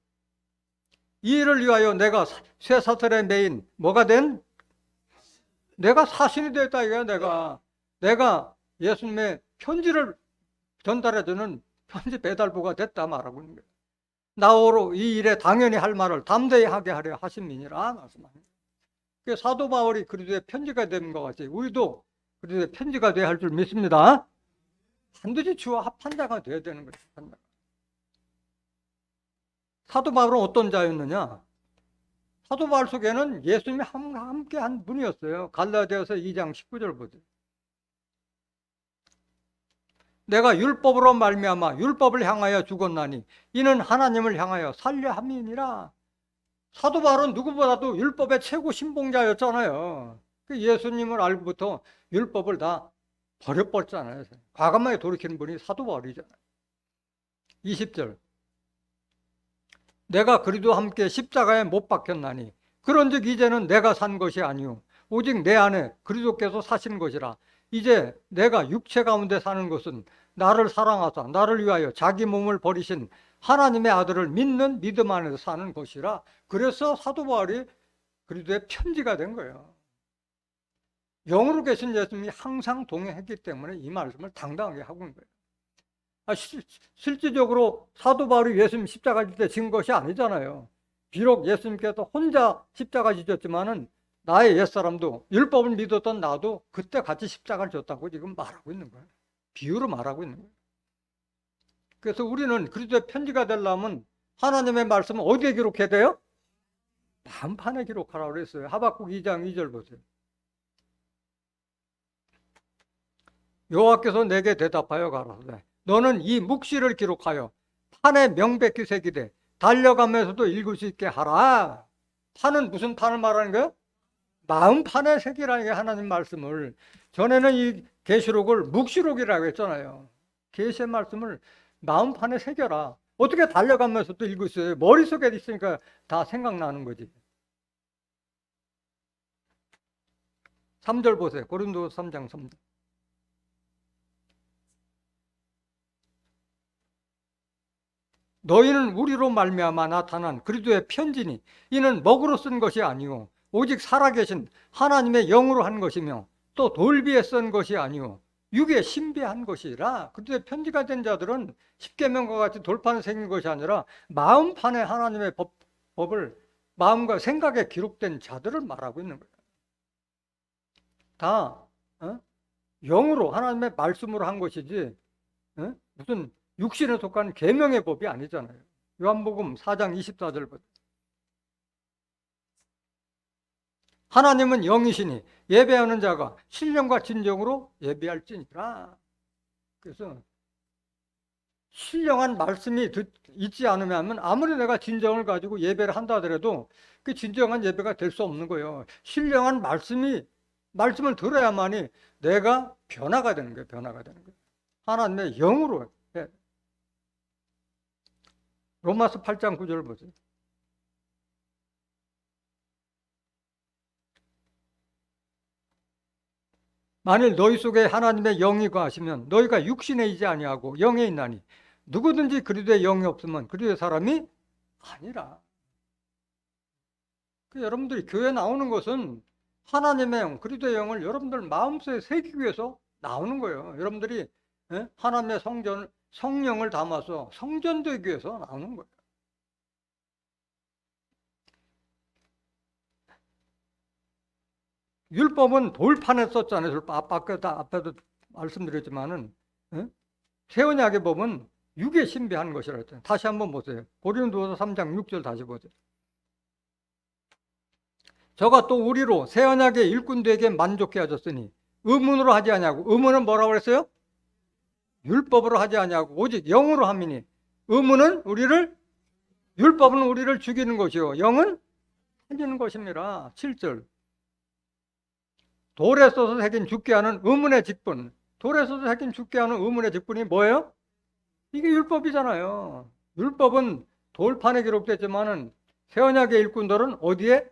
이 일을 위하여 내가 쇠사슬의 메인 뭐가 된? 내가 사신이 됐다 이거야. 내가 예수님의 편지를 전달해주는 편지 배달부가 됐다 말하고 있는 거예요. 나오로 이 일에 당연히 할 말을 담대히 하게 하려 하심이니라 말씀합니다. 사도 바울이 그리스도의 편지가 되는 것 같이 우리도 그리스도의 편지가 돼야 할 줄 믿습니다. 반드시 주와 합한 자가 돼야 되는 거예요. 사도 바울은 어떤 자였느냐? 사도 바울 속에는 예수님이 함께 한 분이었어요. 갈라디아서 2장 19절 보세요. 내가 율법으로 말미암아 율법을 향하여 죽었나니 이는 하나님을 향하여 살려 함이니라. 사도 바울은 누구보다도 율법의 최고 신봉자였잖아요. 예수님을 알고부터 율법을 다 버려버렸잖아요. 과감하게 돌이키는 분이 사도 바울이잖아요. 20절. 내가 그리스도와 함께 십자가에 못 박혔나니 그런즉 이제는 내가 산 것이 아니요 오직 내 안에 그리스도께서 사시는 것이라. 이제 내가 육체 가운데 사는 것은 나를 사랑하사 나를 위하여 자기 몸을 버리신 하나님의 아들을 믿는 믿음 안에서 사는 것이라. 그래서 사도 바울이 그리스도의 편지가 된 거예요. 영으로 계신 예수님이 항상 동행했기 때문에 이 말씀을 당당하게 하고 있는 거예요. 실질적으로 사도 바울이 예수님 십자가 질 때 진 것이 아니잖아요. 비록 예수님께서 혼자 십자가 지셨지만은 나의 옛사람도 율법을 믿었던 나도 그때 같이 십자가를 졌다고 지금 말하고 있는 거예요. 비유로 말하고 있는 거예요. 그래서 우리는 그리스도의 편지가 되려면 하나님의 말씀은 어디에 기록해야 돼요? 마음판에 기록하라고 그랬어요. 하박국 2장 2절 보세요. 여호와께서 내게 대답하여 가라사대 너는 이 묵시를 기록하여 판에 명백히 새기되 달려가면서도 읽을 수 있게 하라. 판은 무슨 판을 말하는 거예요? 마음판에 새기라는 게 하나님 말씀을. 전에는 이 계시록을 묵시록이라고 했잖아요. 계시의 말씀을 마음판에 새겨라. 어떻게 달려가면서도 읽을 수 있어요? 머릿속에 있으니까 다 생각나는 거지. 3절 보세요. 고린도서 3장 3절. 너희는 우리로 말미암아 나타난 그리스도의 편지니 이는 먹으로 쓴 것이 아니오 오직 살아계신 하나님의 영으로 한 것이며 또 돌비에 쓴 것이 아니오 육에 신비한 것이라. 그리스도의 편지가 된 자들은 십계명과 같이 돌판에 생긴 것이 아니라 마음판에 하나님의 법을 마음과 생각에 기록된 자들을 말하고 있는 거예요. 다 영으로 하나님의 말씀으로 한 것이지 무슨 육신에 속한 계명의 법이 아니잖아요. 요한복음 4장 24절 보세요. 하나님은 영이시니 예배하는 자가 신령과 진정으로 예배할지니라. 그래서 신령한 말씀이 있지 않으면 아무리 내가 진정을 가지고 예배를 한다 하더라도 그 진정한 예배가 될 수 없는 거예요. 신령한 말씀을 들어야만이 내가 변화가 되는 거예요. 변화가 되는 거예요. 하나님의 영으로. 로마서 8장 9절 보세요. 만일 너희 속에 하나님의 영이 거하시면 너희가 육신에 있지 아니하고 영에 있나니 누구든지 그리스도의 영이 없으면 그리스도의 사람이 아니라. 여러분들이 교회 나오는 것은 하나님의 영, 그리스도의 영을 여러분들 마음속에 새기기 위해서 나오는 거예요. 여러분들이 하나님의 성령을 담아서 성전되기 위해서 나오는 거예요. 율법은 돌판에 썼잖아요. 앞에도 말씀드렸지만은 새 언약의 법은 육에 신비한 것이라 했잖아요. 다시 한번 보세요. 고린도서 3장 6절 다시 보세요. 저가 또 우리로 새 언약의 일꾼들에게 만족해 하셨으니 의문으로 하지 아니하고, 의문은 뭐라고 그랬어요? 율법으로 하지 아니하고 오직 영으로 함이니 율법은 우리를 죽이는 것이요 영은 살리는 것입니다. 7절. 돌에 써서 새긴 죽게 하는 의문의 직분. 돌에 써서 새긴 죽게 하는 의문의 직분이 뭐예요? 이게 율법이잖아요. 율법은 돌판에 기록됐지만은 새 언약의 일꾼들은 어디에?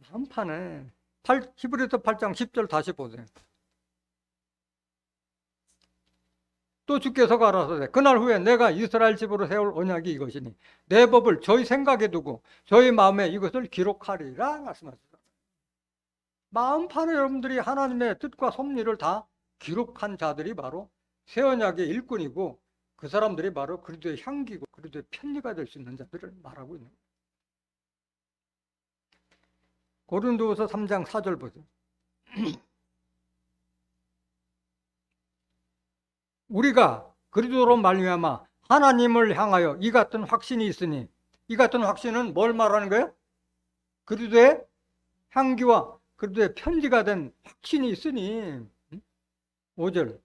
마음판에. 히브리서 8장 10절 다시 보세요. 또 주께서 가라사대 그날 후에 내가 이스라엘 집으로 세울 언약이 이것이니 내 법을 저희 생각에 두고 저희 마음에 이것을 기록하리라 말씀하셨어요. 마음판에 여러분들이 하나님의 뜻과 섭리를 다 기록한 자들이 바로 새 언약의 일꾼이고 그 사람들이 바로 그리스도의 향기고 그리스도의 편리가 될 수 있는 자들을 말하고 있는 거예요. 고린도후서 3장 4절 보세요. 우리가 그리스도로 말미암아 하나님을 향하여 이 같은 확신이 있으니, 이 같은 확신은 뭘 말하는 거예요? 그리스도의 향기와 그리스도의 편지가 된 확신이 있으니. 5절.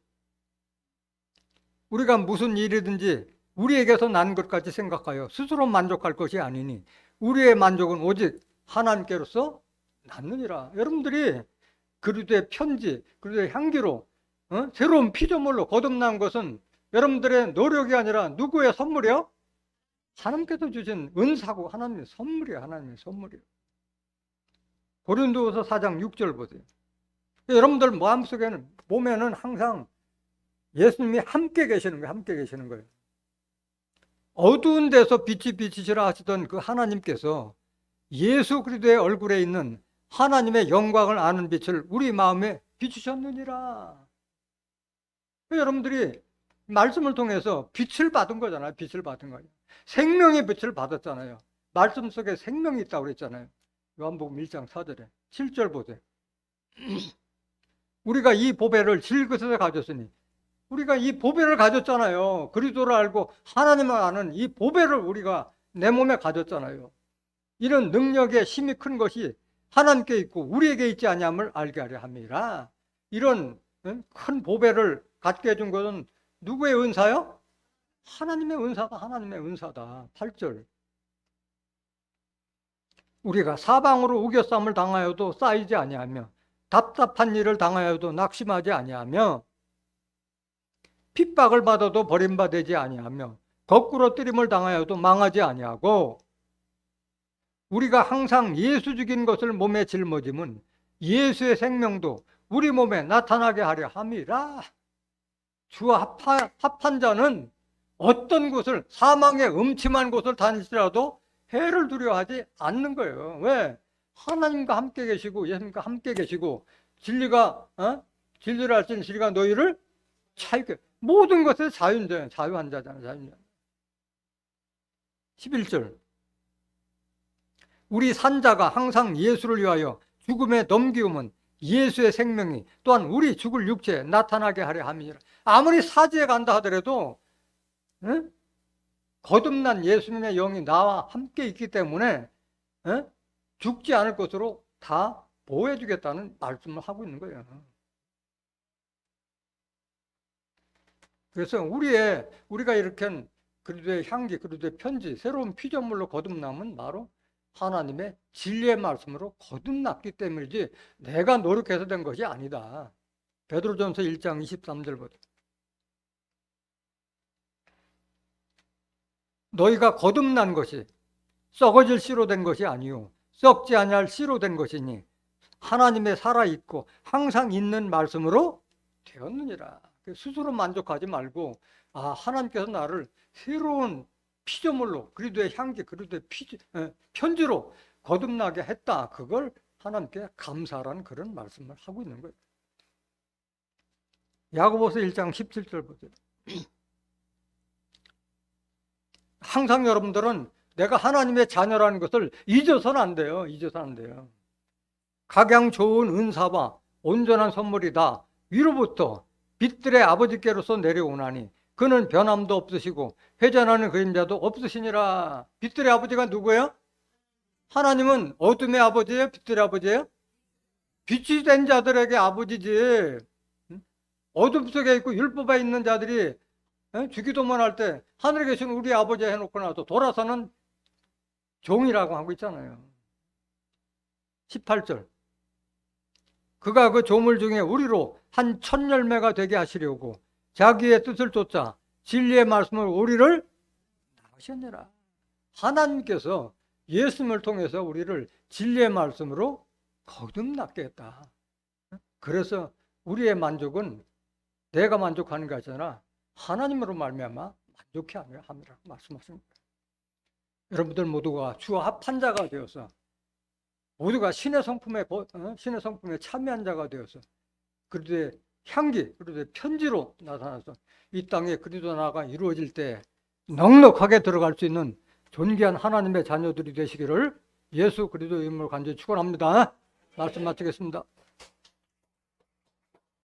우리가 무슨 일이든지 우리에게서 난 것까지 생각하여 스스로 만족할 것이 아니니 우리의 만족은 오직 하나님께로서 낳느니라. 여러분들이 그리스도의 편지, 그리스도의 향기로 새로운 피조물로 거듭난 것은 여러분들의 노력이 아니라 누구의 선물이요? 하나님께서 주신 은사고 하나님의 선물이에요. 하나님의 선물이에요. 고린도후서 4장 6절 보세요. 여러분들 마음속에는 보면은 항상 예수님이 함께 계시는 거예요. 함께 계시는 거예요. 어두운 데서 빛이 비치시라 하시던 그 하나님께서 예수 그리스도의 얼굴에 있는 하나님의 영광을 아는 빛을 우리 마음에 비추셨느니라. 여러분들이 말씀을 통해서 빛을 받은 거잖아요. 빛을 받은 거예요. 생명의 빛을 받았잖아요. 말씀 속에 생명이 있다고 그랬잖아요. 요한복음 1장 4절에 7절 보세요. 우리가 이 보배를 질그릇에 가졌으니, 우리가 이 보배를 가졌잖아요. 그리스도를 알고 하나님을 아는 이 보배를 우리가 내 몸에 가졌잖아요. 이런 능력의 힘이 큰 것이 하나님께 있고 우리에게 있지 아니함을 알게 하려 함이라. 이런 큰 보배를 갖게 해준 것은 누구의 은사요? 하나님의 은사가 하나님의 은사다. 8절. 우리가 사방으로 우겨쌈을 당하여도 쌓이지 아니하며 답답한 일을 당하여도 낙심하지 아니하며 핍박을 받아도 버림받지 아니하며 거꾸로 뜨림을 당하여도 망하지 아니하고 우리가 항상 예수 죽인 것을 몸에 짊어짐은 예수의 생명도 우리 몸에 나타나게 하려 함이라. 주와 합한 자는 어떤 곳을, 사망의 음침한 곳을 다닐지라도 해를 두려워하지 않는 거예요. 왜? 하나님과 함께 계시고 예수님과 함께 계시고 진리가 진리를 알 수 있는 진리가 너희를 자유케, 모든 것에 자유인데 자유한 자잖아요. 자유자. 11절, 우리 산자가 항상 예수를 위하여 죽음에 넘기움은 예수의 생명이 또한 우리 죽을 육체에 나타나게 하려 함이니라. 아무리 사지에 간다 하더라도 거듭난 예수님의 영이 나와 함께 있기 때문에 죽지 않을 것으로 다 보호해 주겠다는 말씀을 하고 있는 거예요. 그래서 우리가 이렇게 그리스도의 향기, 그리스도의 편지, 새로운 피조물로 거듭남은 바로 하나님의 진리의 말씀으로 거듭났기 때문이지 내가 노력해서 된 것이 아니다. 베드로전서 1장 23절 보세요. 너희가 거듭난 것이 썩어질 씨로 된 것이 아니요 썩지 아니할 씨로 된 것이니 하나님의 살아있고 항상 있는 말씀으로 되었느니라. 스스로 만족하지 말고 하나님께서 나를 새로운 피조물로 그리스도의 향기, 그리스도의 편지로 거듭나게 했다. 그걸 하나님께 감사라는 그런 말씀을 하고 있는 거예요. 야고보서 1장 17절 보세요. 항상 여러분들은 내가 하나님의 자녀라는 것을 잊어서는 안 돼요. 잊어서는 안 돼요. 각양 좋은 은사와 온전한 선물이다 위로부터 빛들의 아버지께로서 내려오나니 그는 변함도 없으시고 회전하는 그림자도 없으시니라. 빛들의 아버지가 누구예요? 하나님은 어둠의 아버지예요? 빛들의 아버지예요? 빛이 된 자들에게 아버지지. 어둠 속에 있고 율법에 있는 자들이 주기도만 할 때 하늘에 계신 우리 아버지 해놓고 나서 돌아서는 종이라고 하고 있잖아요. 18절, 그가 그 조물 중에 우리로 한 첫 열매가 되게 하시려고 자기의 뜻을 쫓아 진리의 말씀을 우리를 낳으셨느라. 하나님께서 예수님을 통해서 우리를 진리의 말씀으로 거듭나게 했다. 그래서 우리의 만족은 내가 만족하는 게 아니라 하나님으로 말미암아 만족해 함이라고 말씀하십니다. 여러분들 모두가 주와 합한 자가 되어서 모두가 신의 성품에 참여한 자가 되어서 그리스도의 향기, 그리스도의 편지로 나타나서 이 땅에 그리스도 나라가 이루어질 때 넉넉하게 들어갈 수 있는 존귀한 하나님의 자녀들이 되시기를 예수 그리스도의 이름으로 간절히 축원합니다. 말씀 마치겠습니다.